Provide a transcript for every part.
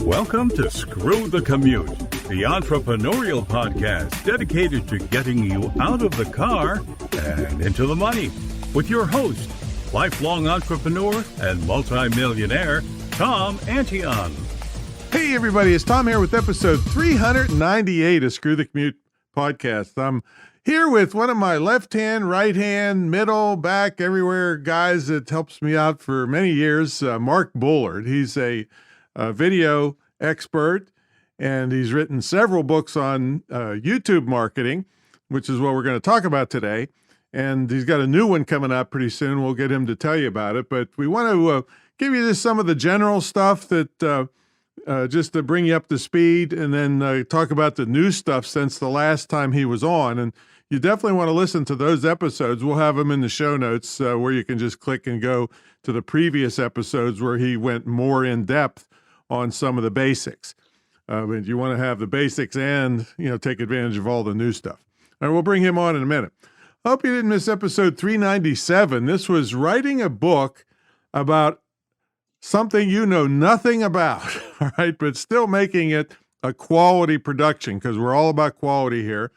Welcome to Screw the Commute, the entrepreneurial podcast dedicated to getting you out of the car and into the money. With your host, lifelong entrepreneur and multimillionaire, Tom Antion. Hey everybody, it's Tom here with episode 398 of Screw the Commute podcast. I'm here with one of my left hand, right hand, middle, back, everywhere guys that helps me out for many years, Marc Bullard. He's a video expert, and he's written several books on YouTube marketing, which is what we're going to talk about today. And he's got a new one coming up pretty soon. We'll get him to tell you about it. But we want to give you just some of the general stuff that just to bring you up to speed, and then talk about the new stuff since the last time he was on. And you definitely want to listen to those episodes. We'll have them in the show notes where you can just click and go to the previous episodes where he went more in depth on some of the basics. But you want to have the basics and, take advantage of all the new stuff. All right, we'll bring him on in a minute. I hope you didn't miss episode 397. This was writing a book about something you know nothing about, all right, but still making it a quality production, because we're all about quality here.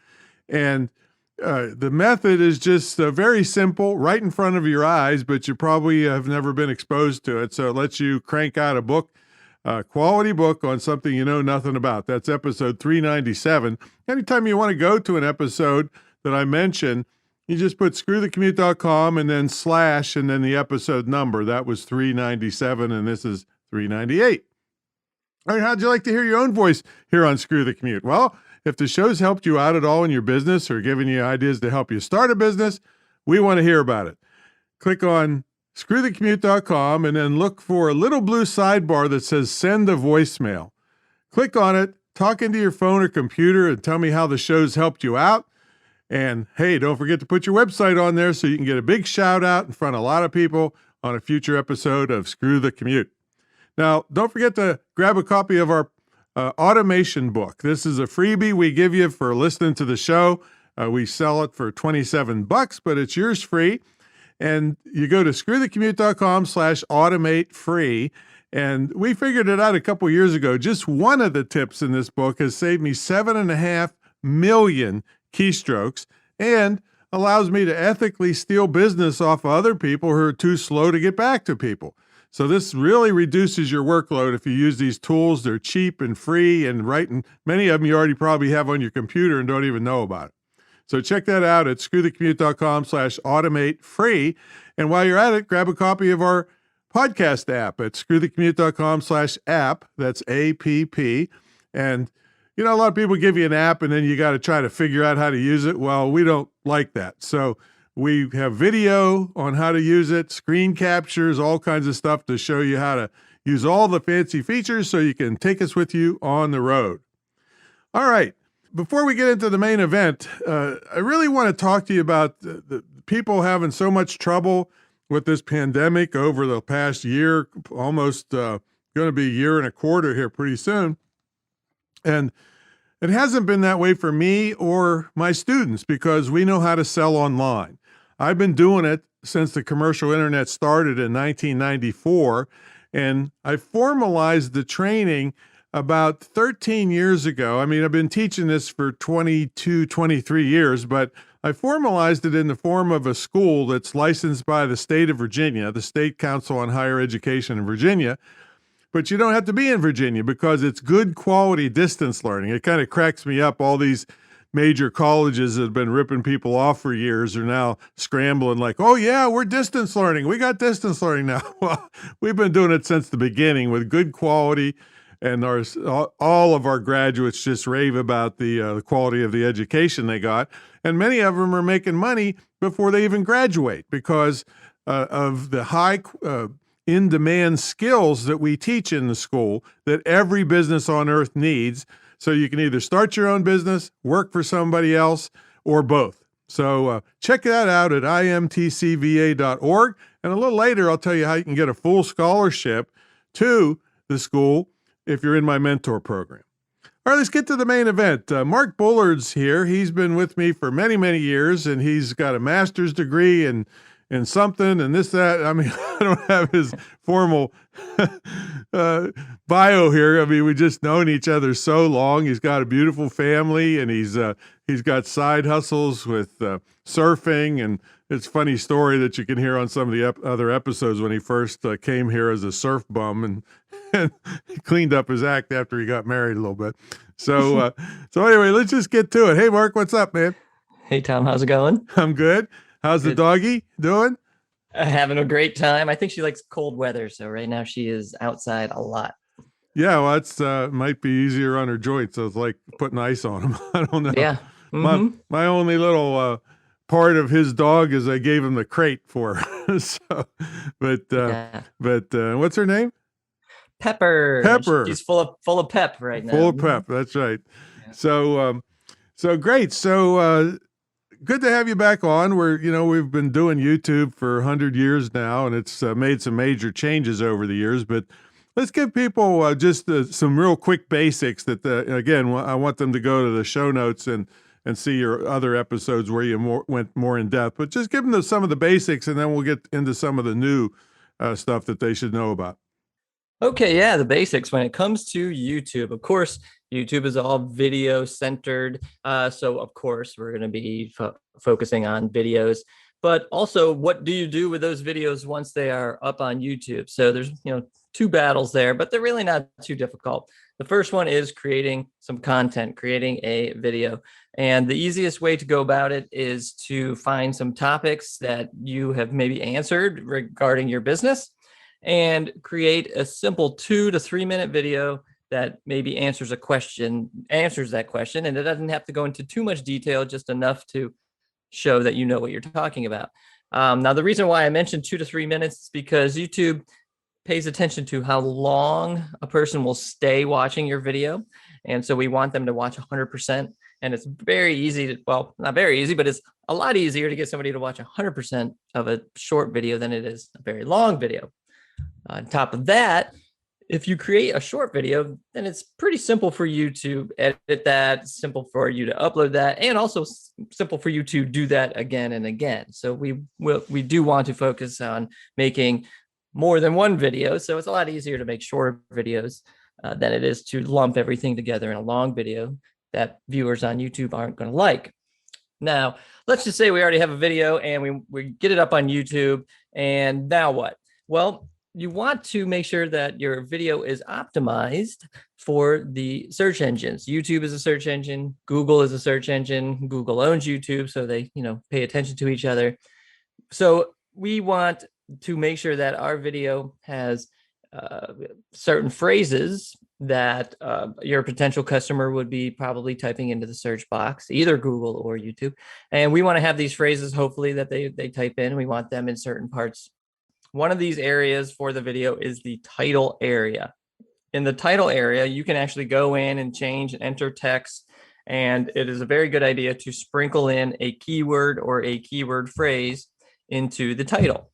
And the method is just very simple, right in front of your eyes, but you probably have never been exposed to it. So it lets you crank out a quality book on something you know nothing about. That's episode 397. Anytime you want to go to an episode that I mentioned, you just put screwthecommute.com and then / and then the episode number. That was 397, and this is 398. All right, how'd you like to hear your own voice here on Screw the Commute? Well, if the show's helped you out at all in your business or given you ideas to help you start a business, we want to hear about it. Click on screwthecommute.com and then look for a little blue sidebar that says send a voicemail. Click on it, talk into your phone or computer, and tell me how the show's helped you out. And hey, don't forget to put your website on there so you can get a big shout out in front of a lot of people on a future episode of Screw the Commute. Now, don't forget to grab a copy of our automation book. This is a freebie we give you for listening to the show. We sell it for $27, but it's yours free. And you go to screwthecommute.com/automate free. And we figured it out a couple years ago. Just one of the tips in this book has saved me 7.5 million keystrokes and allows me to ethically steal business off of other people who are too slow to get back to people. So this really reduces your workload if you use these tools. They're cheap and free, and many of them you already probably have on your computer and don't even know about it. So check that out at screwthecommute.com/automate free. And while you're at it, grab a copy of our podcast app at screwthecommute.com/app. That's APP. And, a lot of people give you an app and then you got to try to figure out how to use it. Well, we don't like that. So we have video on how to use it, screen captures, all kinds of stuff to show you how to use all the fancy features so you can take us with you on the road. All right. Before we get into the main event, I really want to talk to you about the people having so much trouble with this pandemic over the past year, almost going to be a year and a quarter here pretty soon. And it hasn't been that way for me or my students because we know how to sell online. I've been doing it since the commercial internet started in 1994, and I formalized the training about 13 years ago. I mean, I've been teaching this for 22, 23 years, but I formalized it in the form of a school that's licensed by the state of Virginia, the State Council on Higher Education in Virginia. But you don't have to be in Virginia because it's good quality distance learning. It kind of cracks me up. All these major colleges that have been ripping people off for years are now scrambling like, oh yeah, we're distance learning. We got distance learning now. Well, we've been doing it since the beginning with good quality. And all of our graduates just rave about the quality of the education they got. And many of them are making money before they even graduate because of the high in-demand skills that we teach in the school that every business on earth needs. So you can either start your own business, work for somebody else, or both. So check that out at imtcva.org. And a little later, I'll tell you how you can get a full scholarship to the school if you're in my mentor program. All right, let's get to the main event. Marc Bullard's here. He's been with me for many, many years, and he's got a master's degree in and something and this, that. I mean, I don't have his formal bio here. I mean, we just known each other so long. He's got a beautiful family, and he's got side hustles with surfing, and it's a funny story that you can hear on some of the other episodes when he first came here as a surf bum, and he cleaned up his act after he got married a little bit. So anyway, let's just get to it. Hey, Mark, what's up, man? Hey, Tom, how's it going? I'm good. How's the doggy doing? Having a great time. I think she likes cold weather, so right now she is outside a lot. Yeah, well, that's might be easier on her joints. So it's like putting ice on them. I don't know. Yeah. Mm-hmm. My only little part of his dog is I gave him the crate for her. So, but what's her name? Pepper. Pepper. She's full of pep right now. Full of pep. That's right. Yeah. So great. So good to have you back on. We've been doing YouTube for 100 years now, and it's made some major changes over the years. But let's give people just some real quick basics that, again, I want them to go to the show notes and see your other episodes where you went more in depth. But just give them some of the basics, and then we'll get into some of the new stuff that they should know about. Okay, yeah, the basics. When it comes to YouTube, of course, YouTube is all video centered. So, of course, we're going to be focusing on videos. But also, what do you do with those videos once they are up on YouTube? So there's, two battles there, but they're really not too difficult. The first one is creating some content, creating a video. And the easiest way to go about it is to find some topics that you have maybe answered regarding your business and create a simple 2 to 3 minute video that maybe answers that question. And it doesn't have to go into too much detail, just enough to show that you know what you're talking about. Now, the reason why I mentioned 2 to 3 minutes is because YouTube pays attention to how long a person will stay watching your video. And so we want them to watch 100%. And it's very easy not very easy, but it's a lot easier to get somebody to watch 100% of a short video than it is a very long video. On top of that, if you create a short video, then it's pretty simple for you to edit that, simple for you to upload that, and also simple for you to do that again and again. So we do want to focus on making more than one video. So it's a lot easier to make shorter videos than it is to lump everything together in a long video that viewers on YouTube aren't going to like. Now, let's just say we already have a video and we get it up on YouTube. And now what? Well, you want to make sure that your video is optimized for the search engines. YouTube is a search engine. Google is a search engine. Google owns YouTube, so they, pay attention to each other. So we want to make sure that our video has certain phrases that your potential customer would be probably typing into the search box, either Google or YouTube. And we want to have these phrases, hopefully, that they type in. We want them in certain parts. One of these areas for the video is the title area. In the title area, you can actually go in and change and enter text. And it is a very good idea to sprinkle in a keyword or a keyword phrase into the title.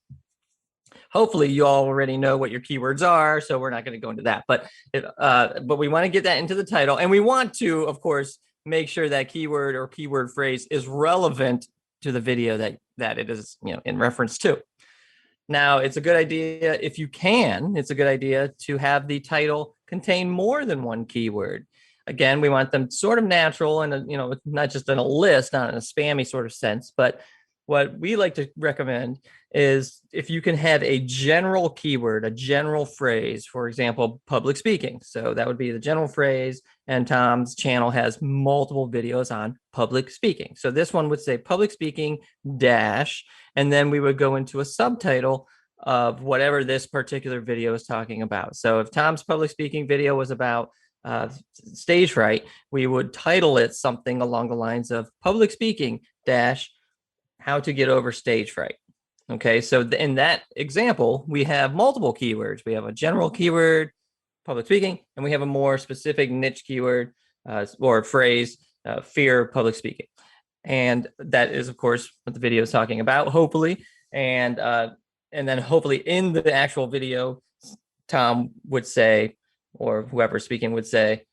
Hopefully you already know what your keywords are, so we're not going to go into that. But we want to get that into the title. And we want to, of course, make sure that keyword or keyword phrase is relevant to the video that it is in reference to. Now, it's a good idea, if you can, it's a good idea to have the title contain more than one keyword. Again, we want them sort of natural and, not just in a list, not in a spammy sort of sense. But what we like to recommend is if you can have a general keyword, a general phrase, for example, public speaking. So that would be the general phrase. And Tom's channel has multiple videos on public speaking. So this one would say public speaking dash, and then we would go into a subtitle of whatever this particular video is talking about. So if Tom's public speaking video was about stage fright, we would title it something along the lines of public speaking dash how to get over stage fright. Okay, so in that example, we have multiple keywords. We have a general keyword, public speaking, and we have a more specific niche keyword or phrase, fear of public speaking. And that is, of course, what the video is talking about, hopefully. And then hopefully in the actual video, Tom would say, or whoever's speaking would say,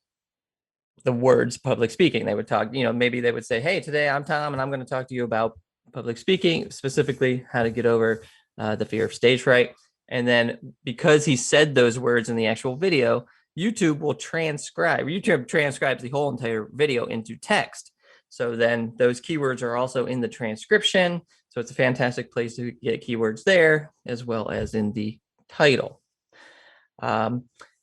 the words public speaking. They would talk, maybe they would say, hey, today I'm Tom, and I'm going to talk to you about public speaking, specifically how to get over the fear of stage fright. And then because he said those words in the actual video, YouTube will transcribe. YouTube transcribes the whole entire video into text. So then those keywords are also in the transcription. So it's a fantastic place to get keywords there, as well as in the title.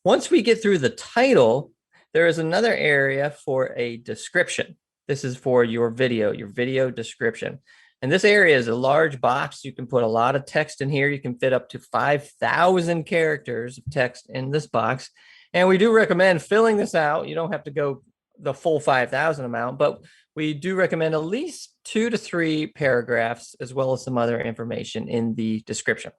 Once we get through the title, there is another area for a description. This is for your video description. And this area is a large box. You can put a lot of text in here. You can fit up to 5,000 characters of text in this box. And we do recommend filling this out. You don't have to go the full 5,000 amount, but we do recommend at least 2 to 3 paragraphs, as well as some other information in the description.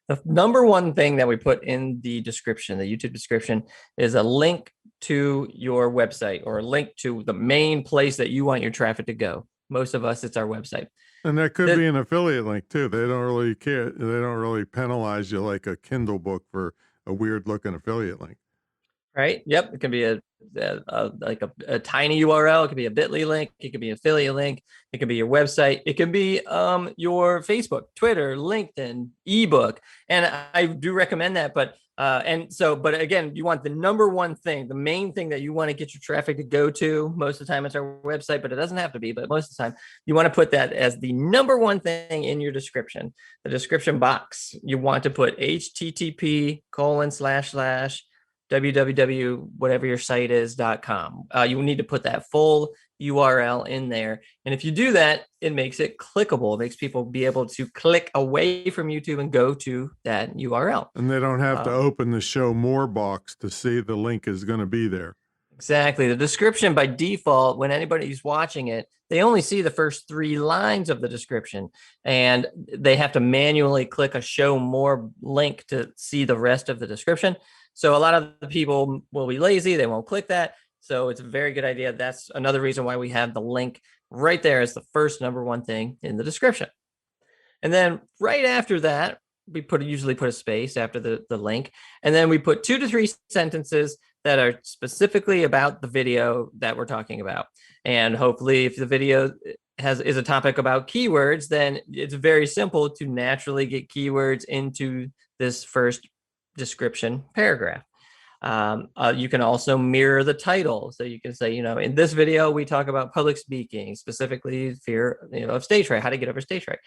The number one thing that we put in the description, the YouTube description, is a link to your website or a link to the main place that you want your traffic to go. Most of us, it's our website. And that could be an affiliate link too. They don't really care. They don't really penalize you like a Kindle book for a weird looking affiliate link. Right. Yep. It can be like a tiny URL. It could be a bit.ly link. It could be an affiliate link. It could be your website. It can be your Facebook, Twitter, LinkedIn, ebook. And I do recommend that. But again, you want the number one thing, the main thing that you want to get your traffic to go to. Most of the time it's our website, but it doesn't have to be. But most of the time you want to put that as the number one thing in your description. The description box, you want to put http:// www, whatever your site is.com. You need to put that full URL in there. And if you do that, it makes it clickable. It makes people be able to click away from YouTube and go to that URL. And they don't have to open the show more box to see the link is going to be there. Exactly. The description by default, when anybody's watching it, they only see the first 3 lines of the description, and they have to manually click a show more link to see the rest of the description. So a lot of the people will be lazy. They won't click that. So it's a very good idea. That's another reason why we have the link right there as the first number one thing in the description. And then right after that, we usually put a space after the link. And then we put 2 to 3 sentences that are specifically about the video that we're talking about. And hopefully if the video is a topic about keywords, then it's very simple to naturally get keywords into this first description paragraph. You can also mirror the title. So you can say, in this video, we talk about public speaking, specifically fear of stage fright, how to get over stage fright.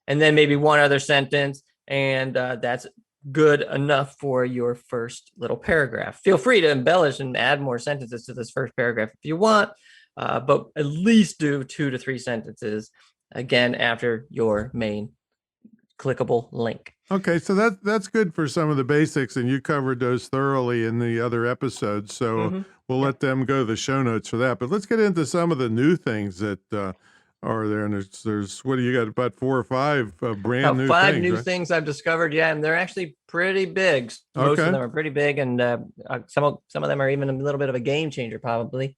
And then maybe one other sentence, and that's good enough for your first little paragraph. Feel free to embellish and add more sentences to this first paragraph if you want, but at least do 2 to 3 sentences, again, after your main clickable link. Okay, so that's good for some of the basics, and you covered those thoroughly in the other episodes. So we'll let them go to the show notes for that. But let's get into some of the new things that are there. And there's what do you got? About 4 or 5 brand new 5 things, new right? things I've discovered. Yeah, and they're actually pretty big. Most of them are pretty big, and some of them are even a little bit of a game changer, probably.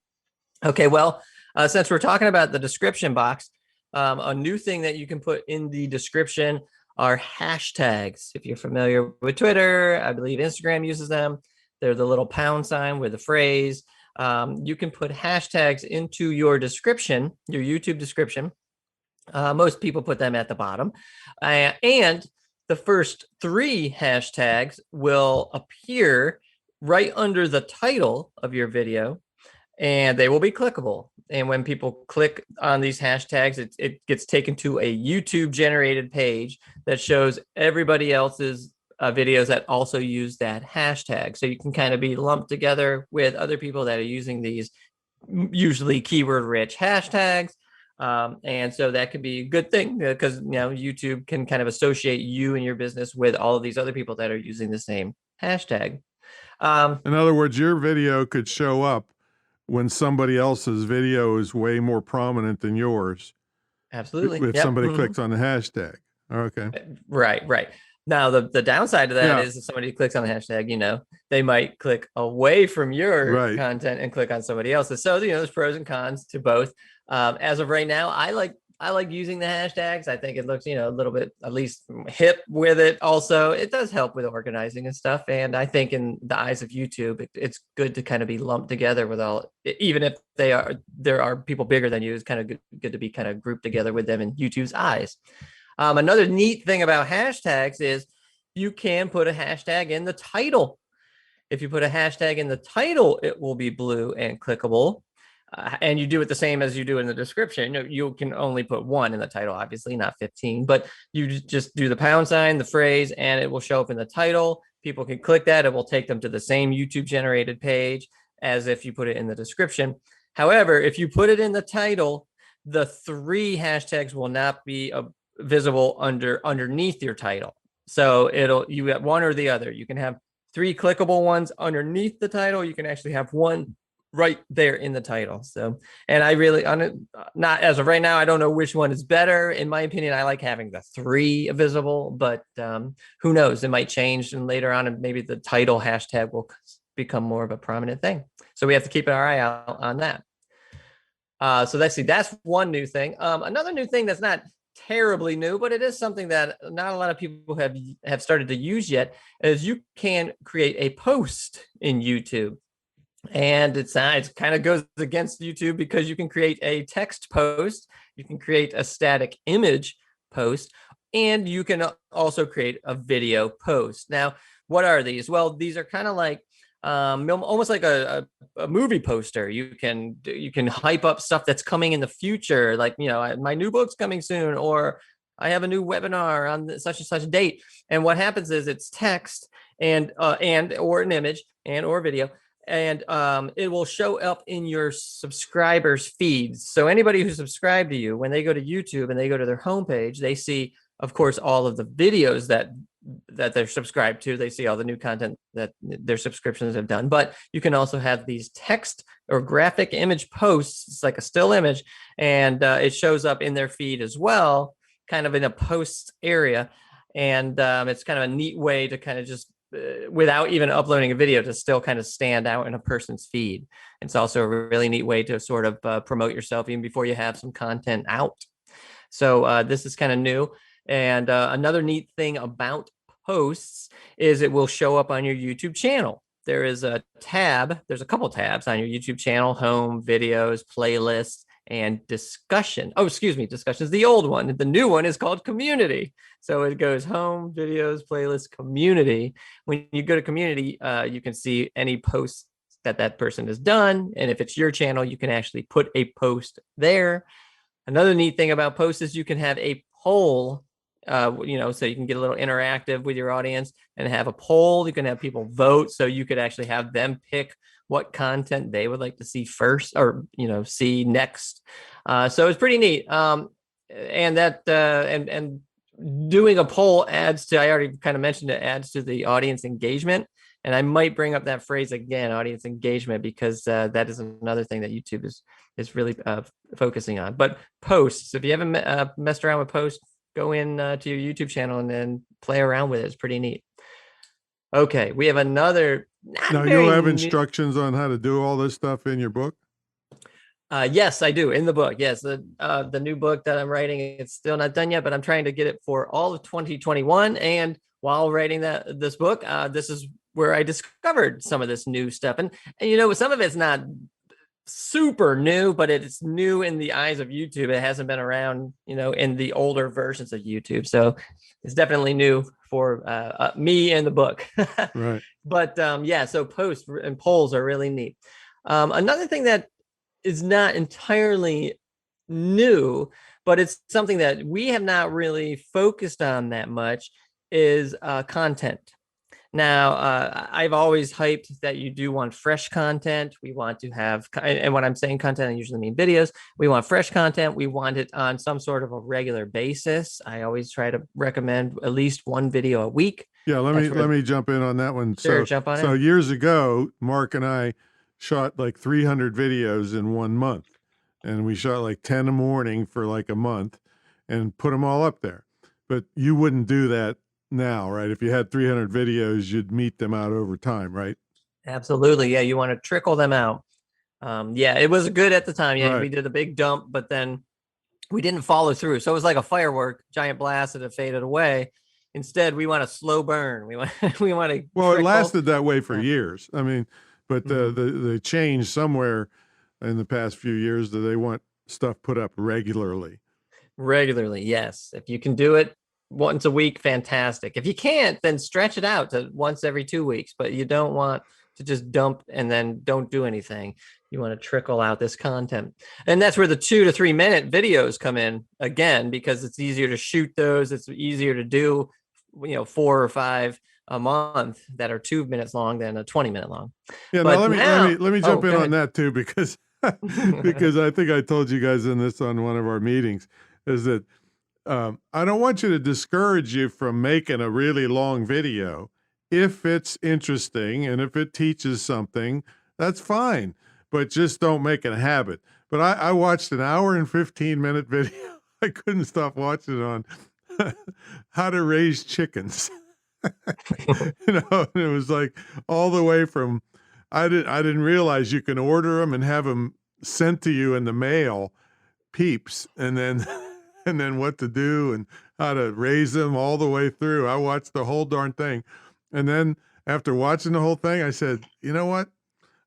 Okay, well, since we're talking about the description box, a new thing that you can put in the description are hashtags. If you're familiar with Twitter, I believe Instagram uses them. They're the little pound sign with the phrase. You can put hashtags into your description, your YouTube description. Most people put them at the bottom. And the first 3 hashtags will appear right under the title of your video, and they will be clickable. And when people click on these hashtags, it gets taken to a YouTube generated page that shows everybody else's videos that also use that hashtag. So you can kind of be lumped together with other people that are using these usually keyword rich hashtags. And so that could be a good thing because YouTube can kind of associate you and your business with all of these other people that are using the same hashtag. In other words, your video could show up when somebody else's video is way more prominent than yours. Absolutely. If somebody clicks on the hashtag. Okay. Right. Now, the downside to that is if somebody clicks on the hashtag, they might click away from your content and click on somebody else's. So, there's pros and cons to both. As of right now, I like I like using the hashtags. I think it looks, a little bit at least hip with it. Also, it does help with organizing and stuff. And I think in the eyes of YouTube, it's good to kind of be lumped together with all, even if there are people bigger than you, it's kind of good to be kind of grouped together with them in YouTube's eyes. Another neat thing about hashtags is you can put a hashtag in the title. If you put a hashtag in the title, it will be blue and clickable. And you do it the same as you do in the description. You can only put one in the title, obviously, not 15, but you just do the pound sign, the phrase, and it will show up in the title. People can click that. It will take them to the same YouTube generated page as if you put it in the description. However, if you put it in the title, the 3 hashtags will not be visible underneath your title. So you have one or the other. You can have 3 clickable ones underneath the title. You can actually have one right there in the title. So, and I really, not as of right now, I don't know which one is better. In my opinion, I like having the 3 visible, but who knows? It might change, and later on, and maybe the title hashtag will become more of a prominent thing. So we have to keep our eye out on that. So that's one new thing. Another new thing that's not terribly new, but it is something that not a lot of people have started to use yet, is you can create a post in YouTube. And it kind of goes against YouTube because you can create a text post, you can create a static image post, and you can also create a video post. Now, what are these? Well, these are kind of like almost like a movie poster. You can hype up stuff that's coming in the future, like, my new book's coming soon, or I have a new webinar on such and such date. And what happens is it's text and or an image and or video. And it will show up in your subscribers' feeds. So anybody who subscribed to you, when they go to YouTube and they go to their homepage, they see, of course, all of the videos that they're subscribed to. They see all the new content that their subscriptions have done. But you can also have these text or graphic image posts. It's like a still image, and it shows up in their feed as well, kind of in a post area. And it's kind of a neat way to kind of just, without even uploading a video, to still kind of stand out in a person's feed. It's also a really neat way to sort of promote yourself even before you have some content out. So this is kind of new. And another neat thing about posts is it will show up on your YouTube channel. There is a tab. There's a couple tabs on your YouTube channel: home, videos, playlists, and discussion. Oh, excuse me. Discussion is the old one. The new one is called community. So it goes home, videos, playlist, community. When you go to community, you can see any posts that person has done. And if it's your channel, you can actually put a post there. Another neat thing about posts is you can have a poll, so you can get a little interactive with your audience and have a poll. You can have people vote. So you could actually have them pick what content they would like to see first, or, see next. So it's pretty neat. And doing a poll adds to, I already kind of mentioned it, adds to the audience engagement. And I might bring up that phrase again, audience engagement, because that is another thing that YouTube is really focusing on. But posts, if you haven't messed around with posts, go in to your YouTube channel and then play around with it. It's pretty neat. Okay, we have another. Now, you'll have instructions on how to do all this stuff in your book? Yes, I do, in the book. Yes, the new book that I'm writing, it's still not done yet, but I'm trying to get it for all of 2021. And while writing this book, this is where I discovered some of this new stuff. And some of it's not super new, but it's new in the eyes of YouTube. It hasn't been around, in the older versions of YouTube. So it's definitely new for me and the book. Right. But so posts and polls are really neat. Another thing that is not entirely new, but it's something that we have not really focused on that much, is content. Now, I've always hyped that you do want fresh content. We want to have, and when I'm saying content, I usually mean videos. We want fresh content. We want it on some sort of a regular basis. I always try to recommend at least one video a week. Yeah, let me jump in on that one. Sure, jump on so in. Years ago, Mark and I shot like 300 videos in 1 month, and we shot like 10 in the morning for like a month and put them all up there. But you wouldn't do that now, right? If you had 300 videos, you'd meet them out over time, right? Absolutely. Yeah, you want to trickle them out. It was good at the time. Yeah, right. We did a big dump, but then we didn't follow through. So it was like a firework, giant blast, and it faded away. Instead, we want a slow burn. We want we want to. Well, it trickle. lasted that way for years. I mean, but Mhm. they changed somewhere in the past few years that they want stuff put up regularly. Regularly, yes. If you can do it once a week, fantastic. If you can't, then stretch it out to once every 2 weeks. But you don't want to just dump and then don't do anything. You want to trickle out this content. And that's where the 2 to 3 minute videos come in again, because it's easier to shoot those. It's easier to do, 4 or 5 a month that are 2 minutes long than a 20-minute long. Yeah, But let me jump in go on ahead. that too, because because I think I told you guys in this on one of our meetings, is that I don't want you to discourage you from making a really long video. If it's interesting and if it teaches something, that's fine, but just don't make it a habit. But I watched an hour and 15-minute video. I couldn't stop watching it on how to raise chickens. And it was like all the way from I didn't realize you can order them and have them sent to you in the mail, peeps, and then and then what to do and how to raise them all the way through. I watched the whole darn thing. And then after watching the whole thing, I said, you know what?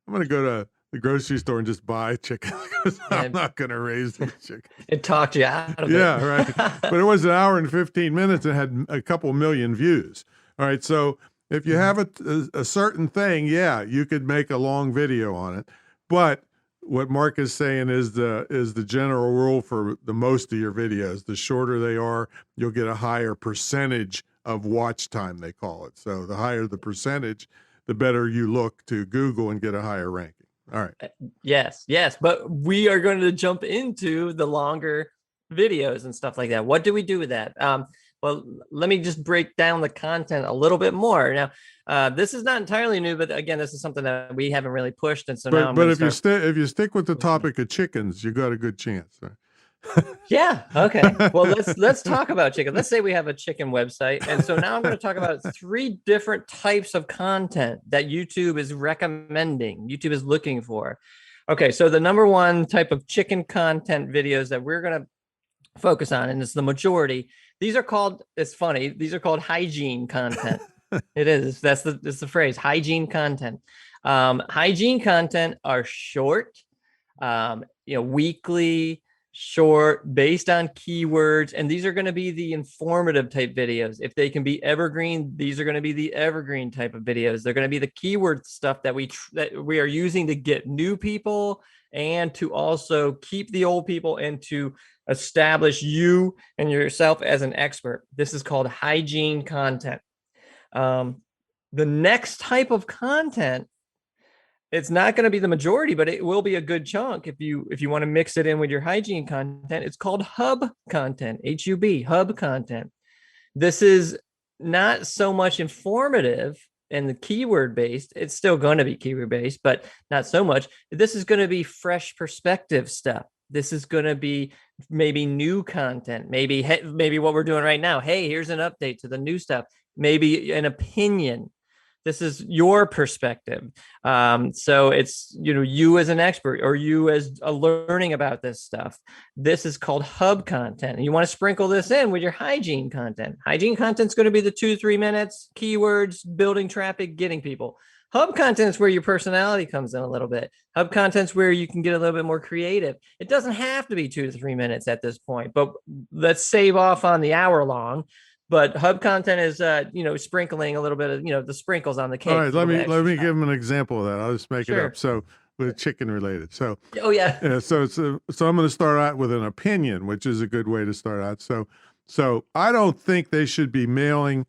I'm going to go to the grocery store and just buy chicken because I'm not going to raise these chickens. It talked you out of it. Yeah, right. But it was an hour and 15 minutes and had a couple million views. All right. So if you have a certain thing, yeah, you could make a long video on it. But what Mark is saying is the general rule for the most of your videos. The shorter they are, you'll get a higher percentage of watch time, they call it. So the higher the percentage, the better you look to Google and get a higher ranking. All right. Yes. But we are going to jump into the longer videos and stuff like that. What do we do with that? Well, let me just break down the content a little bit more. Now, this is not entirely new, but again, this is something that we haven't really pushed. And so now I'm But gonna if you stick with the topic of chickens, you got a good chance. Right? Yeah. Okay. Well, let's talk about chicken. Let's say we have a chicken website. And so now I'm going to talk about 3 different types of content that YouTube is recommending, YouTube is looking for. Okay. So the number one type of chicken content videos that we're going to focus on, and it's the majority, these are called, it's funny, these are called hygiene content. It is. That's the phrase, hygiene content. Hygiene content are short, weekly, short, based on keywords, and these are going to be the informative type videos. If they can be evergreen, these are going to be the evergreen type of videos. They're going to be the keyword stuff that we are using to get new people and to also keep the old people and to establish you and yourself as an expert. This is called hygiene content. The next type of content, it's not going to be the majority, but it will be a good chunk if you want to mix it in with your hygiene content. It's called hub content, HUB, hub content. This is not so much informative and the keyword based. It's still going to be keyword based, but not so much. This is going to be fresh perspective stuff. This is going to be maybe new content, maybe what we're doing right now. Hey, here's an update to the new stuff. Maybe an opinion. This is your perspective. So it's, you as an expert or you as a learning about this stuff. This is called hub content. And you want to sprinkle this in with your hygiene content. Hygiene content is going to be the 2 to 3 minutes, keywords, building traffic, getting people. Hub content is where your personality comes in a little bit. Hub content is where you can get a little bit more creative. It doesn't have to be 2 to 3 minutes at this point, but let's save off on the hour long. But hub content is, sprinkling a little bit of, the sprinkles on the cake. All right, let me give them an example of that. I'll just make it up. So with chicken related. So so I'm going to start out with an opinion, which is a good way to start out. So I don't think they should be mailing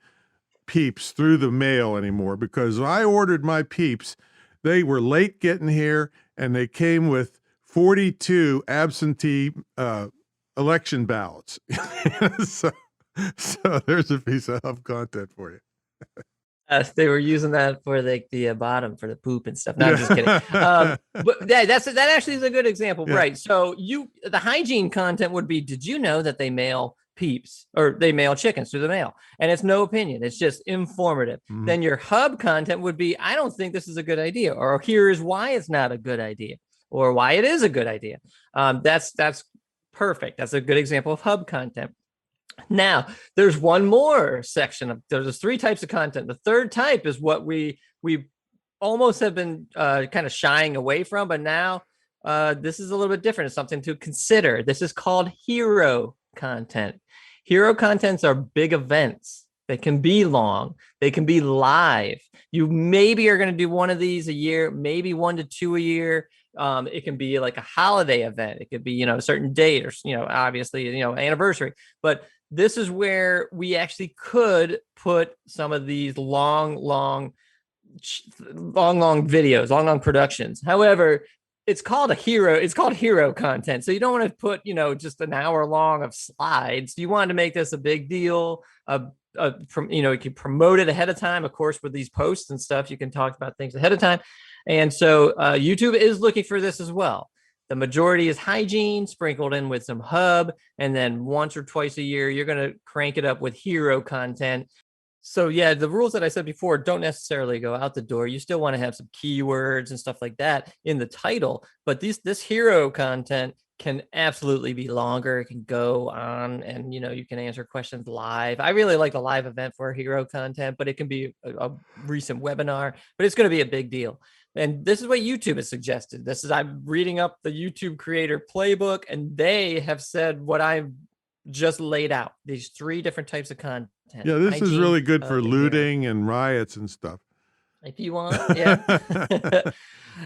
peeps through the mail anymore, because when I ordered my peeps, they were late getting here and they came with 42 absentee election ballots. So there's a piece of hub content for you. They were using that for the bottom for the poop and stuff. No, I'm just kidding. But that actually is a good example, right? So the hygiene content would be: did you know that they mail peeps or they mail chickens through the mail? And it's no opinion; it's just informative. Mm-hmm. Then your hub content would be: I don't think this is a good idea, or here's why it's not a good idea, or why it is a good idea. That's Perfect. That's a good example of hub content. Now, there's one more section of there's 3 types of content. The third type is what we almost have been kind of shying away from, but now this is a little bit different. It's something to consider. This is called hero content. Hero contents are big events. They can be long. They can be live. You maybe are going to do one of these a year, maybe 1 to 2 a year. It can be like a holiday event. It could be, a certain date or, obviously, anniversary. But this is where we actually could put some of these long videos, long productions. However, it's called hero content. So you don't want to put, just an hour long of slides. You want to make this a big deal. You can promote it ahead of time. Of course, with these posts and stuff, you can talk about things ahead of time. And so YouTube is looking for this as well. The majority is hygiene sprinkled in with some hub. And then once or twice a year, you're going to crank it up with hero content. So yeah, the rules that I said before don't necessarily go out the door. You still want to have some keywords and stuff like that in the title, but this hero content can absolutely be longer. It can go on and, you can answer questions live. I really like the live event for hero content, but it can be a recent webinar, but it's going to be a big deal. And this is what YouTube has suggested. I'm reading up the YouTube creator playbook, and they have said what I've just laid out, these 3 different types of content. Yeah, this is really good for looting and riots and stuff. If you want, yeah.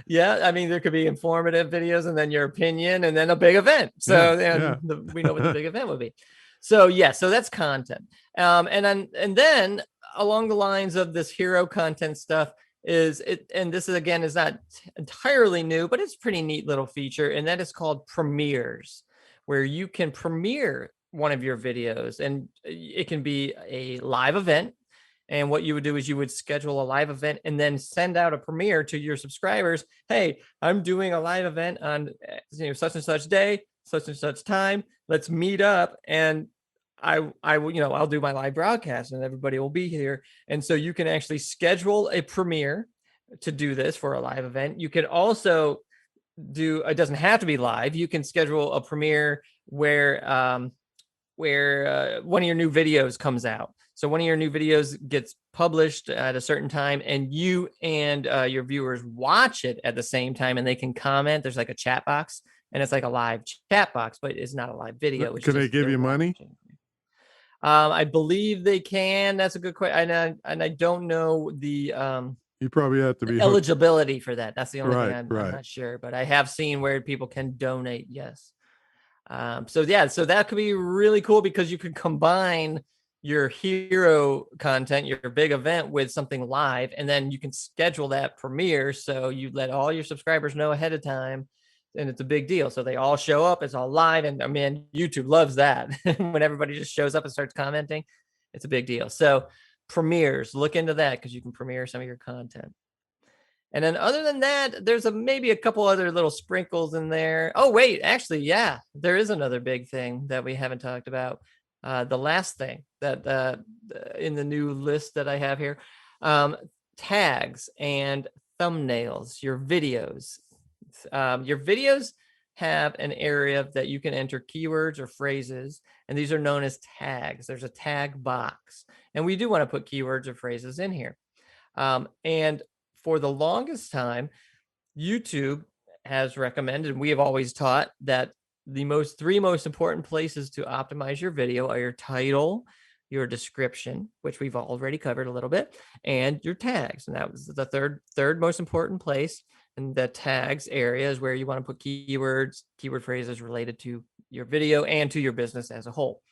Yeah, I mean, there could be informative videos and then your opinion and then a big event. So we know what the big event would be. So so that's content. And then along the lines of this hero content stuff and this is not entirely new, but it's a pretty neat little feature. And that is called premieres, where you can premiere one of your videos, and it can be a live event. And what you would do is you would schedule a live event and then send out a premiere to your subscribers. Hey, I'm doing a live event on such and such day, such and such time. Let's meet up, and I'll do my live broadcast, and everybody will be here. And so you can actually schedule a premiere to do this for a live event. You can also it doesn't have to be live. You can schedule a premiere where one of your new videos comes out. So one of your new videos gets published at a certain time, and you and your viewers watch it at the same time, and they can comment. There's like a chat box, and it's like a live chat box, but it's not a live video. Can they give you money? I believe they can. That's a good question. And I don't know the you probably have to be eligibility for that. That's the only thing I'm right. not sure, but I have seen where people can donate. Yes. So that could be really cool, because you could combine your hero content, your big event, with something live, and then you can schedule that premiere. So you let all your subscribers know ahead of time, and it's a big deal. So they all show up, it's all live. And I mean, YouTube loves that. When everybody just shows up and starts commenting, it's a big deal. So premieres, look into that, because you can premiere some of your content. And then other than that, there's maybe a couple other little sprinkles in there. Oh, wait, actually, yeah, there is another big thing that we haven't talked about. The last thing that in the new list that I have here, tags and thumbnails, your videos. Your videos have an area that you can enter keywords or phrases, and these are known as tags. There's a tag box, and we do want to put keywords or phrases in here. And for the longest time, YouTube has recommended, and we have always taught, that the 3 most important places to optimize your video are your title, your description, which we've already covered a little bit, and your tags. And that was the third most important place. And the tags area is where you want to put keywords, keyword phrases related to your video and to your business as a whole.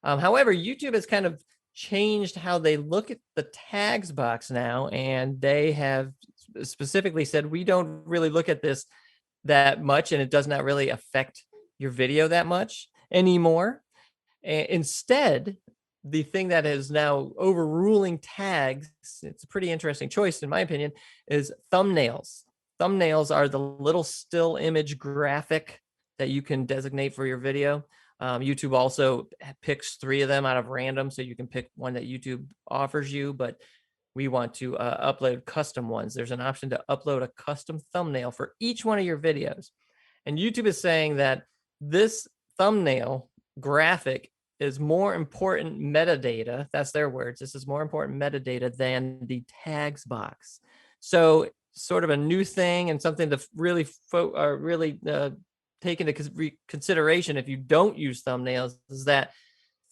However, YouTube has kind of changed how they look at the tags box now, and they have specifically said, we don't really look at this that much, and it does not really affect your video that much anymore. Instead, the thing that is now overruling tags, it's a pretty interesting choice in my opinion, is thumbnails. Thumbnails are the little still image graphic that you can designate for your video. YouTube also picks 3 of them out of random, so you can pick one that YouTube offers you, but we want to upload custom ones. There's an option to upload a custom thumbnail for each one of your videos. And YouTube is saying that this thumbnail graphic is more important metadata. That's their words. This is more important metadata than the tags box. So sort of a new thing and something to really take into consideration if you don't use thumbnails is that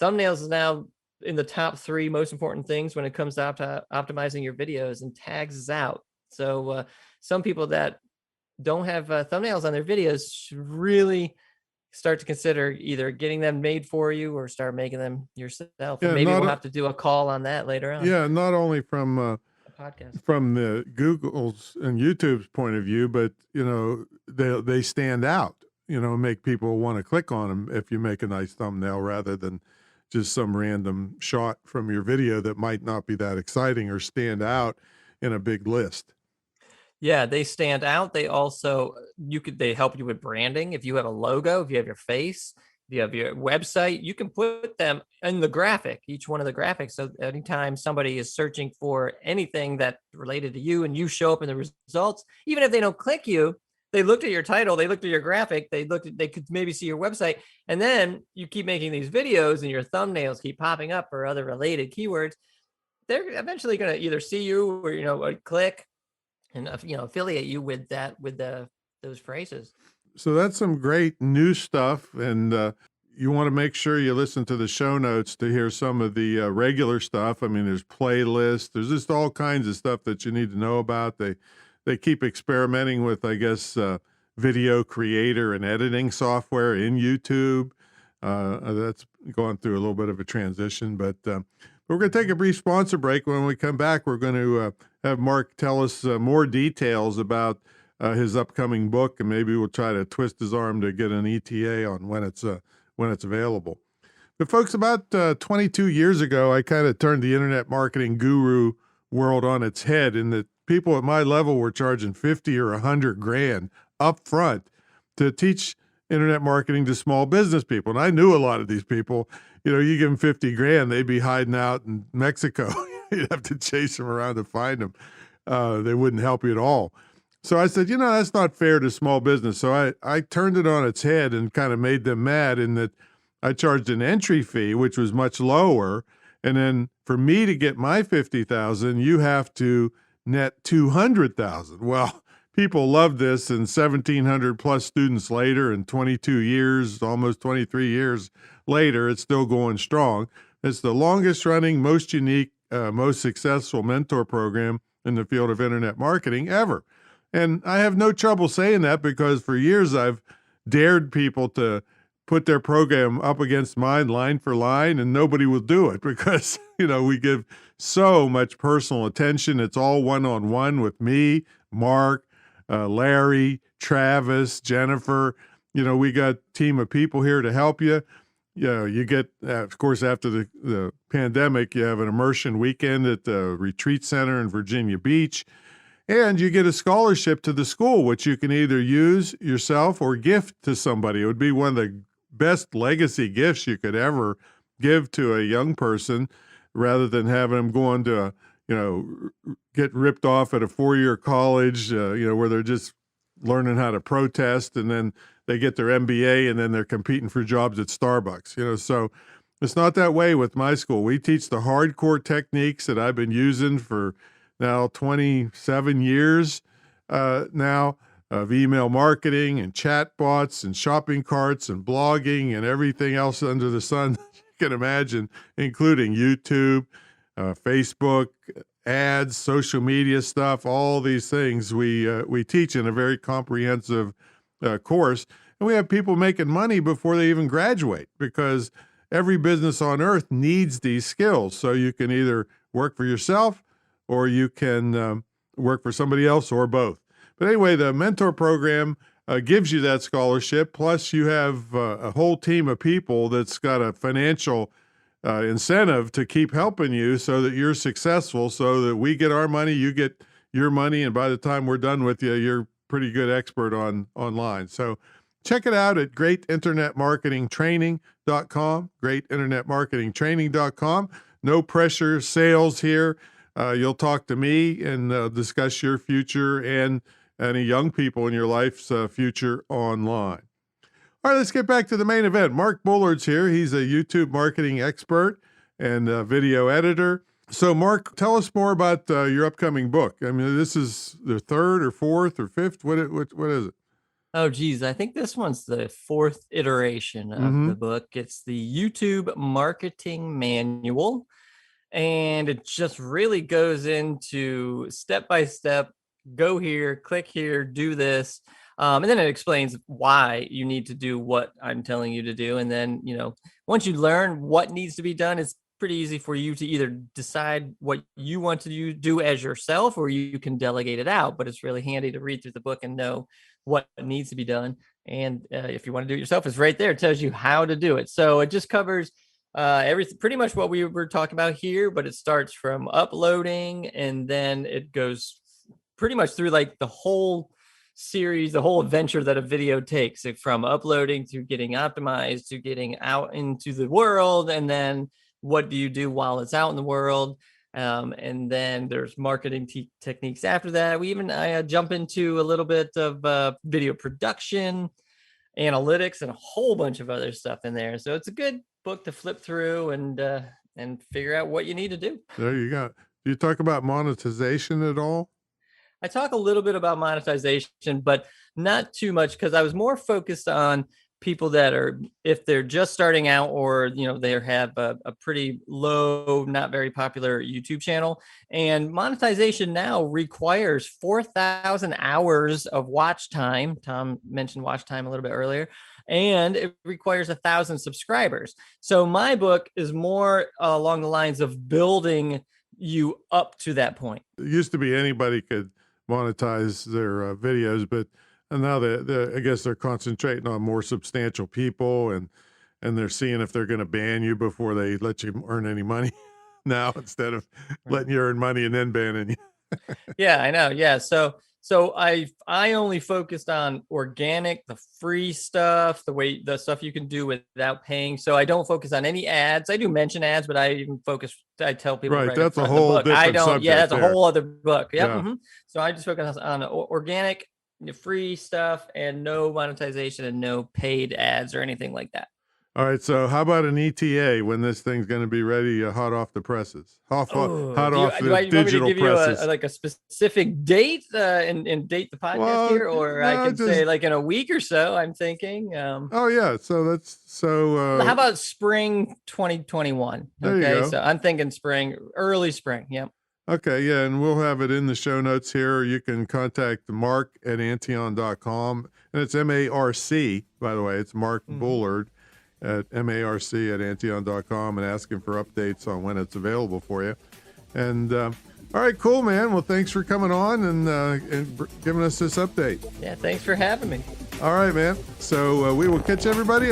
thumbnails is now in the top 3 most important things when it comes to optimizing your videos, and tags is out. So some people that don't have thumbnails on their videos should really start to consider either getting them made for you or start making them yourself. Yeah, And maybe we'll have to do a call on that later on. Yeah, not only from A podcast. from the Google's and YouTube's point of view, but they stand out. Make people want to click on them if you make a nice thumbnail rather than just some random shot from your video that might not be that exciting or stand out in a big list. Yeah, they stand out. They also they help you with branding. If you have a logo, if you have your face, if you have your website, you can put them in the graphic, each one of the graphics. So anytime somebody is searching for anything that related to you and you show up in the results, even if they don't click you, they looked at your title, they looked at your graphic, they could maybe see your website, and then you keep making these videos and your thumbnails keep popping up for other related keywords. They're eventually going to either see you or click and affiliate you with those phrases. So that's some great new stuff, and you want to make sure you listen to the show notes to hear some of the regular stuff. I mean, there's playlists, there's just all kinds of stuff that you need to know about. They keep experimenting with, I guess, video creator and editing software in YouTube. That's going through a little bit of a transition, but we're going to take a brief sponsor break. When we come back, we're going to have Marc tell us more details about his upcoming book, and maybe we'll try to twist his arm to get an ETA on when it's available. But folks, about 22 years ago, I kind of turned the internet marketing guru world on its head, in that people at my level were charging 50 or 100 grand up front to teach internet marketing to small business people. And I knew a lot of these people. You give them 50 grand, they'd be hiding out in Mexico. You'd have to chase them around to find them. They wouldn't help you at all. So I said, that's not fair to small business. So I turned it on its head and kind of made them mad, in that I charged an entry fee, which was much lower. And then for me to get my 50,000, you have to net 200,000. Well, people love this, and 1,700 plus students later, and 22 years, almost 23 years later, it's still going strong. It's the longest running, most unique, most successful mentor program in the field of internet marketing ever. And I have no trouble saying that, because for years I've dared people to put their program up against mine line for line, and nobody will do it because, we give so much personal attention. It's all one-on-one with me, Marc, Larry, Travis, Jennifer. We got a team of people here to help you. You get, of course, after the pandemic, you have an immersion weekend at the retreat center in Virginia Beach, and you get a scholarship to the school, which you can either use yourself or gift to somebody. It would be one of the best legacy gifts you could ever give to a young person, rather than having them going to get ripped off at a 4-year college, where they're just learning how to protest, and then they get their MBA, and then they're competing for jobs at Starbucks. So it's not that way with my school. We teach the hardcore techniques that I've been using for now 27 years now, of email marketing and chatbots and shopping carts and blogging and everything else under the sun you can imagine, including YouTube, Facebook, ads, social media stuff, all these things we teach in a very comprehensive course. And we have people making money before they even graduate, because every business on earth needs these skills. So you can either work for yourself, or you can work for somebody else, or both. But anyway, the mentor program gives you that scholarship. Plus, you have a whole team of people that's got a financial incentive to keep helping you so that you're successful, so that we get our money, you get your money, and by the time we're done with you, you're pretty good expert online. So check it out at greatinternetmarketingtraining.com, greatinternetmarketingtraining.com. No pressure sales here. You'll talk to me and discuss your future and any young people in your life's future online. All right, let's get back to the main event. Marc Bullard's here. He's a YouTube marketing expert and a video editor. So, Marc, tell us more about your upcoming book. I mean, this is the third or fourth or fifth. What is it? Oh, geez. I think this one's the fourth iteration of the book. It's the YouTube Marketing Manual. And it just really goes into step by step, go here, click here, do this. And then it explains why you need to do what I'm telling you to do. And then, once you learn what needs to be done, it's pretty easy for you to either decide what you want to do as yourself, or you can delegate it out. But it's really handy to read through the book and know what needs to be done. And if you want to do it yourself, it's right there. It tells you how to do it. So it just covers everything, pretty much what we were talking about here, but it starts from uploading, and then it goes pretty much through like the whole series, the whole adventure that a video takes, from uploading to getting optimized to getting out into the world, and then what do you do while it's out in the world, and then there's marketing techniques after that. We even jump into a little bit of video production, analytics, and a whole bunch of other stuff in there. So it's a good book to flip through and figure out what you need to do. There you go. Do you talk about monetization at all? I talk a little bit about monetization, but not too much, because I was more focused on people that are, if they're just starting out, or they have a pretty low, not very popular YouTube channel. And monetization now requires 4,000 hours of watch time. Tom mentioned watch time a little bit earlier. And it requires 1,000 subscribers. So my book is more along the lines of building you up to that point. It used to be anybody could monetize their videos, but now I guess they're concentrating on more substantial people, and they're seeing if they're going to ban you before they let you earn any money now, instead of letting you earn money and then banning you. Yeah, I know. Yeah. So I only focused on organic, the free stuff, the stuff you can do without paying. So I don't focus on any ads. I do mention ads, but I tell people right. That's a whole different subject. Yeah, that's there. a whole other book. Yep. Yeah. So I just focus on organic, free stuff, and no monetization and no paid ads or anything like that. All right. So how about an ETA when this thing's going to be ready, hot off the presses, hot off the digital presses? Like a specific date and date the podcast here, or I can say like in a week or so. I'm thinking. Oh yeah. So how about spring 2021? Okay. So I'm thinking early spring. Yep. Okay, yeah, and we'll have it in the show notes here. You can contact Marc at Antion.com, and it's MARC, by the way. It's Marc Bullard at MARC at Antion.com, and ask him for updates on when it's available for you. And all right, cool, man. Well, thanks for coming on and giving us this update. Yeah, thanks for having me. All right, man. So we will catch everybody